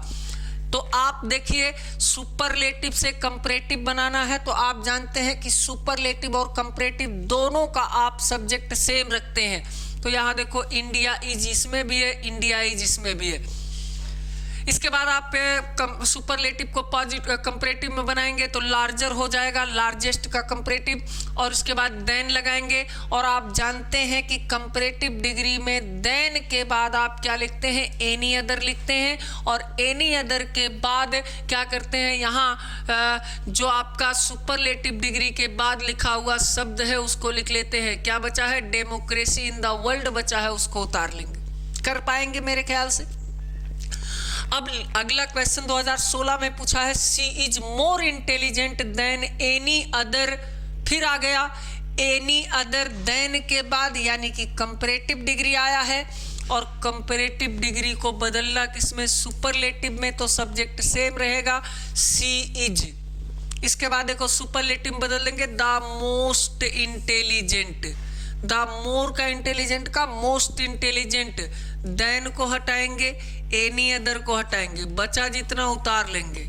तो आप देखिए सुपरलेटिव से कंपैरेटिव बनाना है तो आप जानते हैं कि सुपरलेटिव और कंपैरेटिव दोनों का आप सब्जेक्ट सेम रखते हैं। तो यहां देखो इंडिया इज इसमें भी है, इंडिया इज इसमें भी है। इसके बाद आप सुपरलेटिव को पॉजिटिव कंपैरेटिव में बनाएंगे तो लार्जर हो जाएगा, लार्जेस्ट का कंपैरेटिव, और उसके बाद देन लगाएंगे। और आप जानते हैं कि कंपैरेटिव डिग्री में देन के बाद आप क्या लिखते हैं, एनी अदर लिखते हैं, और एनी अदर के बाद क्या करते हैं, यहाँ जो आपका सुपरलेटिव डिग्री के बाद लिखा हुआ शब्द है उसको लिख लेते हैं। क्या बचा है, डेमोक्रेसी इन द वर्ल्ड बचा है, उसको उतार लेंगे। कर पाएंगे मेरे ख्याल से। अब अगला क्वेश्चन 2016 में पूछा है she is more intelligent than any other, फिर आ गया एनी अदर देन के बाद, यानी कि कंपैरेटिव डिग्री आया है और कंपैरेटिव डिग्री को बदलना किसमें, सुपरलेटिव में, तो सब्जेक्ट सेम रहेगा सी इज। इसके बाद देखो सुपरलेटिव बदल देंगे the most intelligent, the more का इंटेलिजेंट का मोस्ट इंटेलिजेंट, देन को हटाएंगे, एनी अदर को हटाएंगे, बचा जितना उतार लेंगे।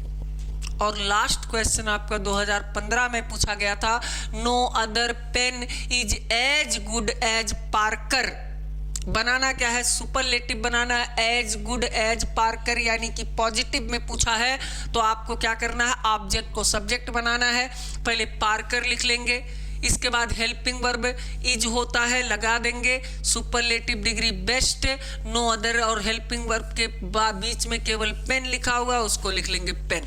और लास्ट क्वेश्चन आपका 2015 में पूछा गया था no other pen is as good as Parker, बनाना क्या है, सुपरलेटिव बनाना है एज गुड एज पार्कर, यानी कि पॉजिटिव में पूछा है तो आपको क्या करना है, ऑब्जेक्ट को सब्जेक्ट बनाना है। पहले पार्कर लिख लेंगे, इसके बाद हेल्पिंग वर्ब इज होता है लगा देंगे, superlative degree best, no other और हेल्पिंग वर्ब के बाद बीच में केवल पेन लिखा हुआ उसको लिख लेंगे पेन।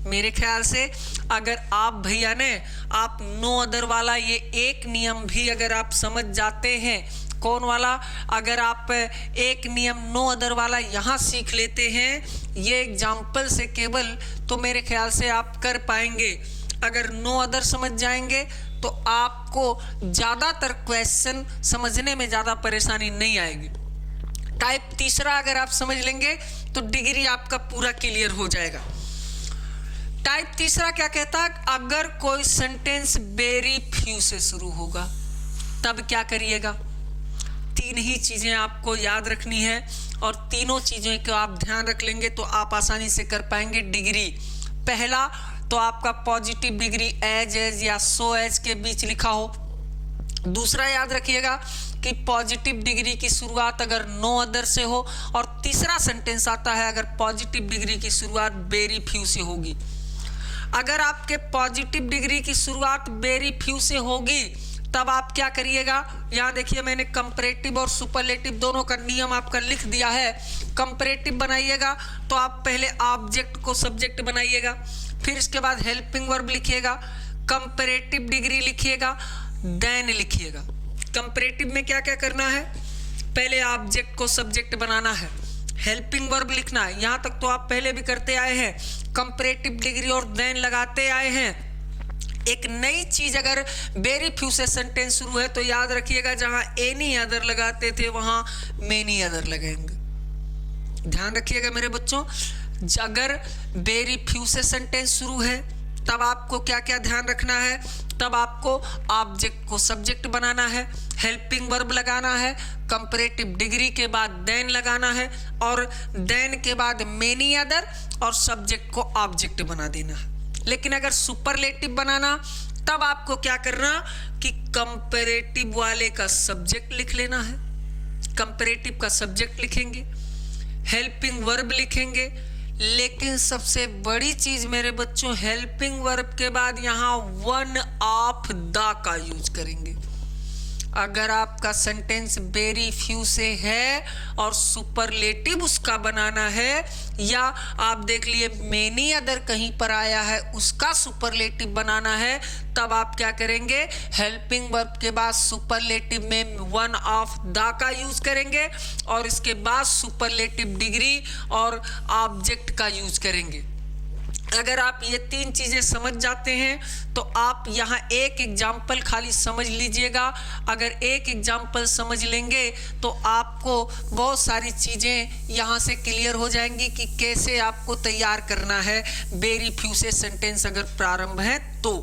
मेरे ख्याल से अगर आप भैया ने आप नो अदर वाला ये एक नियम भी अगर आप समझ जाते हैं, कौन वाला, अगर आप एक नियम नो अदर वाला यहाँ सीख लेते हैं ये एग्जाम्पल से केवल, तो मेरे ख्याल से आप कर पाएंगे। अगर नो अदर समझ जाएंगे तो आपको ज़्यादातर क्वेश्चन समझने में ज़्यादा परेशानी नहीं आएगी। टाइप तीसरा अगर आप समझ लेंगे तो डिग्री आपका पूरा क्लियर हो जाएगा। टाइप तीसरा क्या कहता है, अगर कोई सेंटेंस वेरी फ्यू से शुरू होगा तब क्या करिएगा। तीन ही चीज़ें आपको याद रखनी है और तीनों चीज़ों को आप ध्यान रख लेंगे तो आप आसानी से कर पाएंगे डिग्री। पहला तो आपका पॉजिटिव डिग्री एज या सो एज के बीच लिखा हो। दूसरा याद रखिएगा कि पॉजिटिव डिग्री की शुरुआत अगर नो अदर से हो, और तीसरा सेंटेंस आता है अगर पॉजिटिव डिग्री की शुरुआत वेरी फ्यू से होगी। अगर आपके पॉजिटिव डिग्री की शुरुआत वेरी फ्यू से होगी तब आप क्या करिएगा, यहाँ देखिए मैंने कंपैरेटिव और सुपरलेटिव दोनों का नियम आपका लिख दिया है। कंपैरेटिव बनाइएगा तो आप पहले ऑब्जेक्ट को सब्जेक्ट बनाइएगा, फिर इसके बाद हेल्पिंग वर्ब लिखिएगा, कंपैरेटिव डिग्री लिखिएगा, देन लिखिएगा। कंपैरेटिव में क्या क्या करना है, पहले ऑब्जेक्ट को सब्जेक्ट बनाना है, हेल्पिंग वर्ब लिखना है, यहाँ तक तो आप पहले भी करते आए हैं, कंपैरेटिव डिग्री और देन लगाते आए हैं। एक नई चीज अगर वेरी फ्यू से सेंटेंस शुरू है तो याद रखिएगा जहां एनी अदर लगाते थे वहां मेनी अदर लगेंगे। ध्यान रखिएगा मेरे बच्चों, अगर वेरी फ्यू से सेंटेंस शुरू है तब आपको क्या क्या ध्यान रखना है, तब आपको ऑब्जेक्ट को सब्जेक्ट बनाना है, हेल्पिंग वर्ब लगाना है, कंपैरेटिव डिग्री के बाद देन लगाना है, और देन के बाद मेनी अदर और सब्जेक्ट को ऑब्जेक्ट बना देना है। लेकिन अगर सुपरलेटिव बनाना तब आपको क्या करना कि कंपैरेटिव वाले का सब्जेक्ट लिख लेना है, कंपैरेटिव का सब्जेक्ट लिखेंगे, हेल्पिंग वर्ब लिखेंगे, लेकिन सबसे बड़ी चीज मेरे बच्चों हेल्पिंग वर्ब के बाद यहां वन ऑफ द का यूज करेंगे। अगर आपका सेंटेंस वेरी फ्यू से है और सुपरलेटिव उसका बनाना है, या आप देख लिए मेनी अदर कहीं पर आया है उसका सुपरलेटिव बनाना है, तब आप क्या करेंगे, हेल्पिंग वर्ब के बाद सुपरलेटिव में वन ऑफ द का यूज करेंगे और इसके बाद सुपरलेटिव डिग्री और ऑब्जेक्ट का यूज करेंगे। अगर आप ये तीन चीजें समझ जाते हैं तो आप यहाँ एक एग्जाम्पल खाली समझ लीजिएगा। अगर एक एग्जाम्पल समझ लेंगे तो आपको बहुत सारी चीजें यहाँ से क्लियर हो जाएंगी कि कैसे आपको तैयार करना है वेरी फ्यू से सेंटेंस अगर प्रारंभ है तो।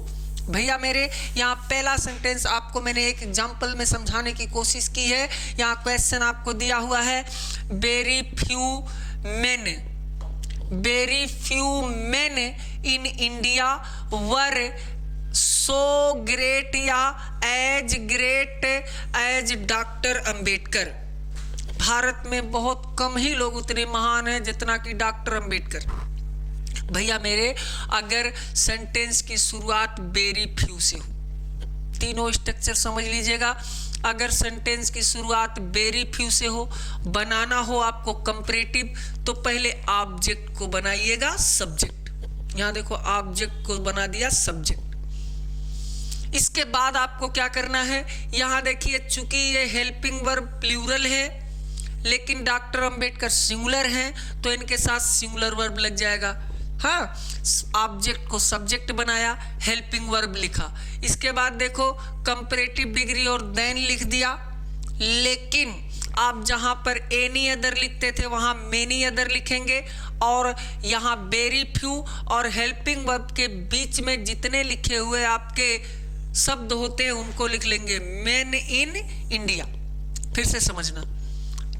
भैया मेरे यहाँ पहला सेंटेंस आपको मैंने एक एग्जाम्पल में समझाने की कोशिश की है। यहाँ क्वेश्चन आपको दिया हुआ है, very few main, very few men in India were so great या as great as doctor Ambedkar. Bharat में बहुत कम ही लोग उतने महान हैं जितना कि डॉक्टर अंबेडकर। भैया मेरे अगर सेंटेंस की शुरुआत वेरी फ्यू से हो, तीनों स्ट्रक्चर समझ लीजिएगा। अगर सेंटेंस की शुरुआत वेरी फ्यू से हो, बनाना हो आपको कंपैरेटिव, तो पहले ऑब्जेक्ट को बनाइएगा सब्जेक्ट। यहां देखो ऑब्जेक्ट को बना दिया सब्जेक्ट। इसके बाद आपको क्या करना है, यहां देखिए चूंकि ये हेल्पिंग वर्ब प्लूरल है लेकिन डॉक्टर अंबेडकर सिंगुलर हैं तो इनके साथ सिंगुलर वर्ब लग जाएगा। हाँ, ऑब्जेक्ट को सब्जेक्ट बनाया, हेल्पिंग वर्ब लिखा। इसके बाद देखो कंपैरेटिव डिग्री और देन लिख दिया, लेकिन आप जहां पर एनी अदर लिखते थे वहां मेनी अदर लिखेंगे और यहाँ वेरी फ्यू और हेल्पिंग वर्ब के बीच में जितने लिखे हुए आपके शब्द होते हैं उनको लिख लेंगे मेन इन इंडिया। फिर से समझना,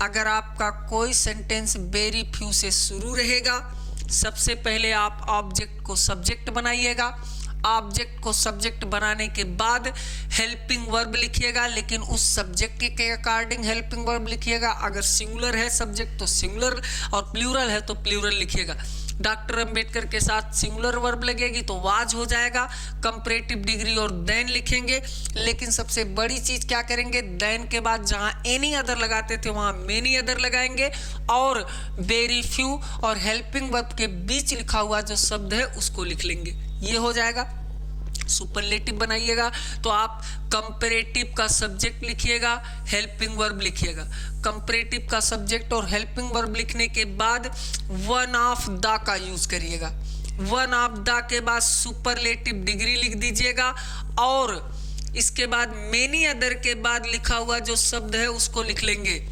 अगर आपका कोई सेंटेंस वेरी फ्यू से शुरू रहेगा, सबसे पहले आप ऑब्जेक्ट को सब्जेक्ट बनाइएगा। ऑब्जेक्ट को सब्जेक्ट बनाने के बाद हेल्पिंग वर्ब लिखिएगा, लेकिन उस सब्जेक्ट के अकॉर्डिंग हेल्पिंग वर्ब लिखिएगा। अगर सिंगुलर है सब्जेक्ट तो सिंगुलर और प्लूरल है तो प्लूरल लिखिएगा। डॉक्टर अंबेडकर के साथ सिंगुलर वर्ब लगेगी तो वाज हो जाएगा। कंपैरेटिव डिग्री और देन लिखेंगे, लेकिन सबसे बड़ी चीज क्या करेंगे, देन के बाद जहां एनी अदर लगाते थे वहां मेनी अदर लगाएंगे और वेरी फ्यू और हेल्पिंग वर्ब के बीच लिखा हुआ जो शब्द है उसको लिख लेंगे। ये हो जाएगा। सुपरलेटिव बनाइएगा तो आप कंपैरेटिव का सब्जेक्ट लिखिएगा, हेल्पिंग वर्ब लिखिएगा। कंपैरेटिव का सब्जेक्ट और हेल्पिंग वर्ब लिखने के बाद वन ऑफ द का यूज करिएगा। वन ऑफ द के बाद सुपरलेटिव डिग्री लिख दीजिएगा और इसके बाद मेनी अदर के बाद लिखा हुआ जो शब्द है उसको लिख लेंगे।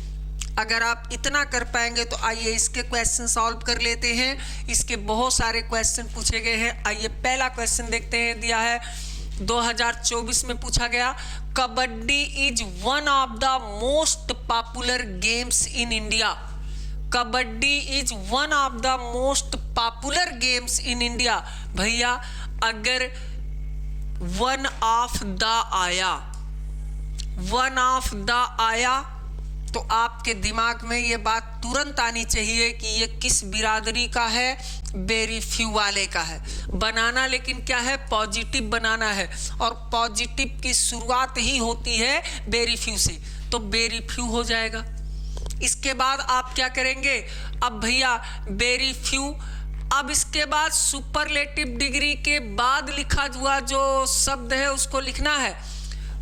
अगर आप इतना कर पाएंगे तो आइए इसके क्वेश्चन सॉल्व कर लेते हैं। इसके बहुत सारे क्वेश्चन पूछे गए हैं। आइए पहला क्वेश्चन देखते हैं। दिया है 2024 में पूछा गया, kabaddi is one of the most popular games in India. Kabaddi is one of the most popular games in India. भैया अगर वन ऑफ द आया, वन ऑफ द आया तो आपके दिमाग में ये बात तुरंत आनी चाहिए कि ये किस बिरादरी का है, वेरी फ्यू वाले का है। बनाना लेकिन क्या है, पॉजिटिव बनाना है और पॉजिटिव की शुरुआत ही होती है वेरी फ्यू से, तो वेरी फ्यू हो जाएगा। इसके बाद आप क्या करेंगे, अब भैया वेरी फ्यू, अब इसके बाद सुपरलेटिव डिग्री के बाद लिखा हुआ जो शब्द है उसको लिखना है।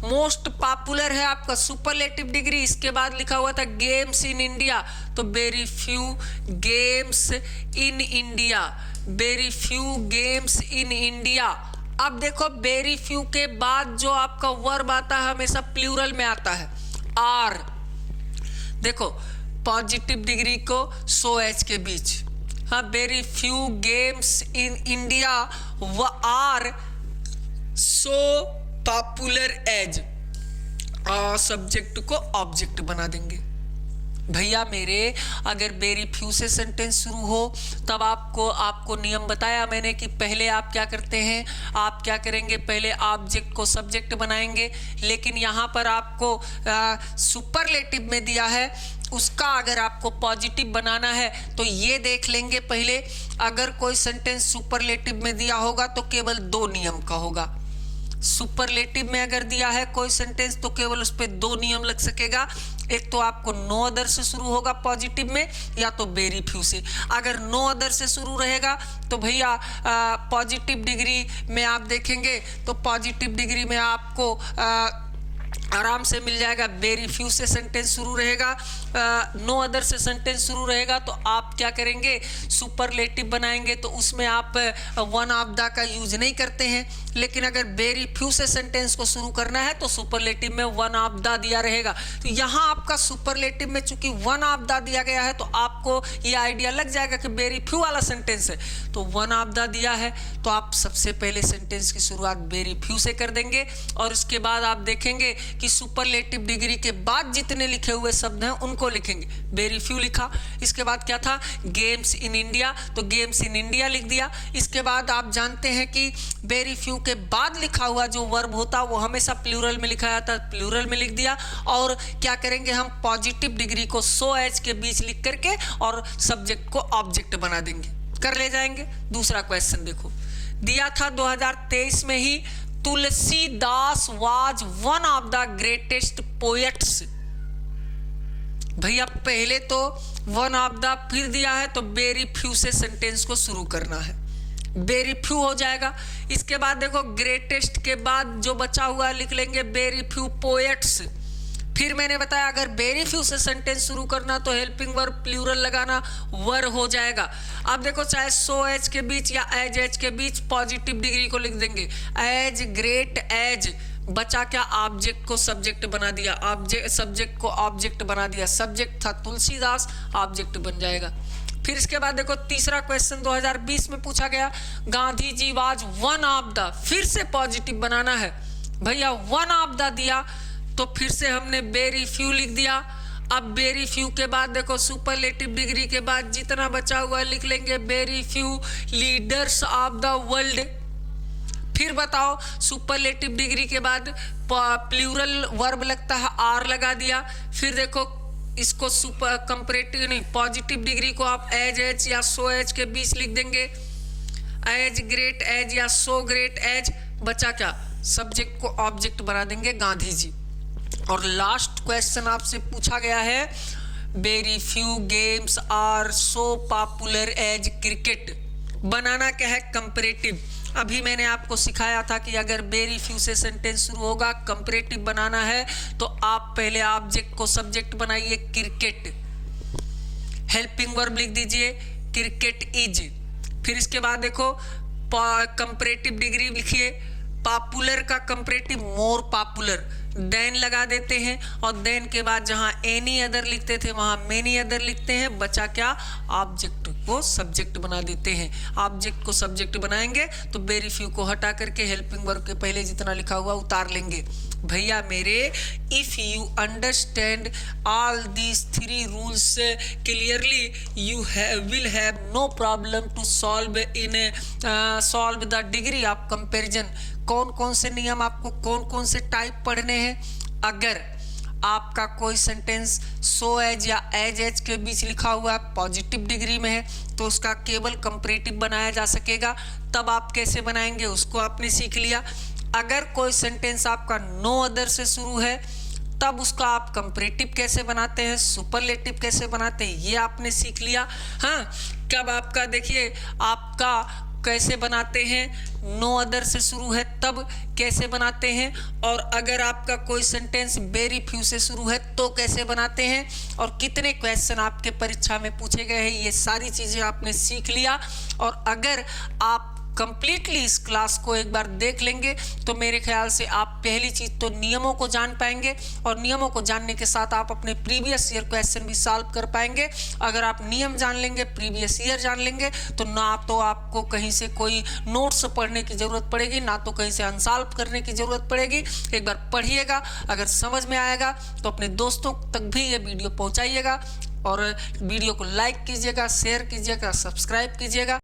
मोस्ट पॉपुलर है आपका सुपरलेटिव डिग्री, इसके बाद लिखा हुआ था गेम्स इन इंडिया, तो very few games in India, very few games in India. अब देखो वेरी फ्यू के बाद जो आपका वर्ब आता है हमेशा प्लूरल में आता है, आर। देखो पॉजिटिव डिग्री को सो एच के बीच, हाँ, very few games in India व are so popular as, subject को ऑब्जेक्ट बना देंगे। भैया मेरे अगर वेरी फ्यू से सेंटेंस शुरू हो तब आपको नियम बताया मैंने कि पहले आप क्या करते हैं, आप क्या करेंगे, पहले ऑब्जेक्ट को सब्जेक्ट बनाएंगे। लेकिन यहाँ पर आपको सुपरलेटिव में दिया है, उसका अगर आपको पॉजिटिव बनाना है तो ये देख लेंगे पहले। अगर कोई सेंटेंस सुपरलेटिव में दिया होगा तो केवल दो नियम का होगा। सुपरलेटिव में अगर दिया है कोई सेंटेंस तो केवल उस पर दो नियम लग सकेगा। एक तो आपको नो अदर से शुरू होगा पॉजिटिव में, या तो वेरी फ्यू से। अगर नो अदर से शुरू रहेगा तो भैया पॉजिटिव डिग्री में आप देखेंगे तो पॉजिटिव डिग्री में आपको आराम से मिल जाएगा। वेरी फ्यू से सेंटेंस शुरू रहेगा, नो अदर से सेंटेंस शुरू रहेगा तो आप क्या करेंगे, सुपरलेटिव बनाएंगे तो उसमें आप वन ऑफ द का यूज नहीं करते हैं। लेकिन अगर वेरी फ्यू से सेंटेंस को शुरू करना है तो सुपरलेटिव में वन ऑफ द दिया रहेगा। तो यहाँ आपका सुपरलेटिव में चूंकि वन ऑफ द दिया गया है तो आपको ये आइडिया लग जाएगा कि वेरी फ्यू वाला सेंटेंस है, तो वन ऑफ द दिया है तो आप सबसे पहले सेंटेंस की शुरुआत वेरी फ्यू से कर देंगे। और उसके बाद आप देखेंगे कि सुपरलेटिव डिग्री के बाद जितने लिखे हुए शब्द हैं उनको लिखेंगे। वेरी फ्यू लिखा, इसके बाद क्या था, गेम्स इन इंडिया, तो गेम्स इन इंडिया लिख दिया। इसके बाद आप जानते हैं कि वेरी फ्यू के बाद लिखा हुआ जो वर्ब होता वो हमेशा प्लूरल में लिखा जाता है, प्लूरल में लिख दिया। और क्या करेंगे, हम पॉजिटिव डिग्री को सो एज के बीच लिख करके और सब्जेक्ट को ऑब्जेक्ट बना देंगे, कर ले जाएंगे। दूसरा क्वेश्चन देखो, दिया था 2023 में ही, Tulsidas was one of the greatest poets. भैया पहले तो वन ऑफ द फिर दिया है तो वेरी फ्यू से सेंटेंस को शुरू करना है, वेरी फ्यू हो जाएगा। इसके बाद देखो ग्रेटेस्ट के बाद जो बचा हुआ लिख लेंगे वेरी फ्यू पोएट्स। फिर मैंने बताया अगर वेरी फ्यू से सेंटेंस शुरू करना तो हेल्पिंग वर्ब प्लूरल लगाना वर हो जाएगा। अब देखो चाहे सो एज के बीच या एज के बीच पॉजिटिव डिग्री को लिख देंगे, एज ग्रेट एज, बचा क्या, ऑब्जेक्ट को सब्जेक्ट बना दिया, ऑब्जेक्ट सब्जेक्ट को ऑब्जेक्ट बना दिया। सब्जेक्ट था तुलसीदास, ऑब्जेक्ट बन जाएगा। फिर इसके बाद देखो तीसरा क्वेश्चन 2020 में पूछा गया, Gandhi ji was one of the, फिर से पॉजिटिव बनाना है भैया, वन ऑफ द दिया तो फिर से हमने वेरी फ्यू लिख दिया। अब वेरी फ्यू के बाद देखो सुपरलेटिव डिग्री के बाद जितना बचा हुआ लिख लेंगे very few leaders of the world. फिर बताओ सुपरलेटिव डिग्री के बाद प्लूरल वर्ब लगता है, आर लगा दिया। फिर देखो इसको सुपर कंपैरेटिव नहीं, पॉजिटिव डिग्री को आप एज या सो एज के बीच लिख देंगे, एज ग्रेट एज या सो ग्रेट एज। बचा क्या, सब्जेक्ट को ऑब्जेक्ट बना देंगे गांधी जी। और लास्ट क्वेश्चन आपसे पूछा गया है, very few games are so popular as cricket. बनाना क्या है, कंपैरेटिव। अभी मैंने आपको सिखाया था कि अगर वेरी फ्यू से सेंटेंस शुरू होगा, कंपैरेटिव बनाना है तो आप पहले ऑब्जेक्ट को सब्जेक्ट बनाइए, क्रिकेट। हेल्पिंग वर्ब लिख दीजिए, क्रिकेट इज। फिर इसके बाद देखो कंपैरेटिव डिग्री लिखिए, पॉपुलर का कंपैरेटिव मोर पॉपुलर, देन लगा देते हैं। और देन के बाद जहां एनी अदर लिखते थे वहां मेनी अदर लिखते हैं। बचा क्या, ऑब्जेक्ट को सब्जेक्ट बना देते हैं। ऑब्जेक्ट को सब्जेक्ट बनाएंगे तो वेरी फ्यू को हटा करके हेल्पिंग वर्ब के पहले जितना लिखा हुआ उतार लेंगे। भैया मेरे, if you understand all these three rules clearly you will have no problem to solve the degree of comparison. कौन कौन से नियम आपको कौन कौन से टाइप पढ़ने हैं। अगर आपका कोई सेंटेंस सो एज या एज के बीच लिखा हुआ है, पॉजिटिव डिग्री में है, तो उसका केवल कंपैरेटिव बनाया जा सकेगा। तब आप कैसे बनाएंगे उसको आपने सीख लिया। अगर कोई सेंटेंस आपका नो अदर से शुरू है तब उसका आप कंपैरेटिव कैसे बनाते हैं, सुपरलेटिव कैसे बनाते हैं, ये आपने सीख लिया। हाँ, कब आपका देखिए आपका कैसे बनाते हैं, नो अदर से शुरू है तब कैसे बनाते हैं, और अगर आपका कोई सेंटेंस वेरी फ्यू से शुरू है तो कैसे बनाते हैं, और कितने क्वेश्चन आपके परीक्षा में पूछे गए हैं, ये सारी चीज़ें आपने सीख लिया। और अगर आप कंप्लीटली इस क्लास को एक बार देख लेंगे तो मेरे ख्याल से आप पहली चीज़ तो नियमों को जान पाएंगे, और नियमों को जानने के साथ आप अपने प्रीवियस ईयर क्वेश्चन भी सॉल्व कर पाएंगे। अगर आप नियम जान लेंगे, प्रीवियस ईयर जान लेंगे, तो ना तो आपको कहीं से कोई नोट्स पढ़ने की ज़रूरत पड़ेगी, ना तो कहीं से अनसॉल्व करने की ज़रूरत पड़ेगी। एक बार पढ़िएगा, अगर समझ में आएगा तो अपने दोस्तों तक भी ये वीडियो पहुँचाइएगा, और वीडियो को लाइक कीजिएगा, शेयर कीजिएगा, सब्सक्राइब कीजिएगा।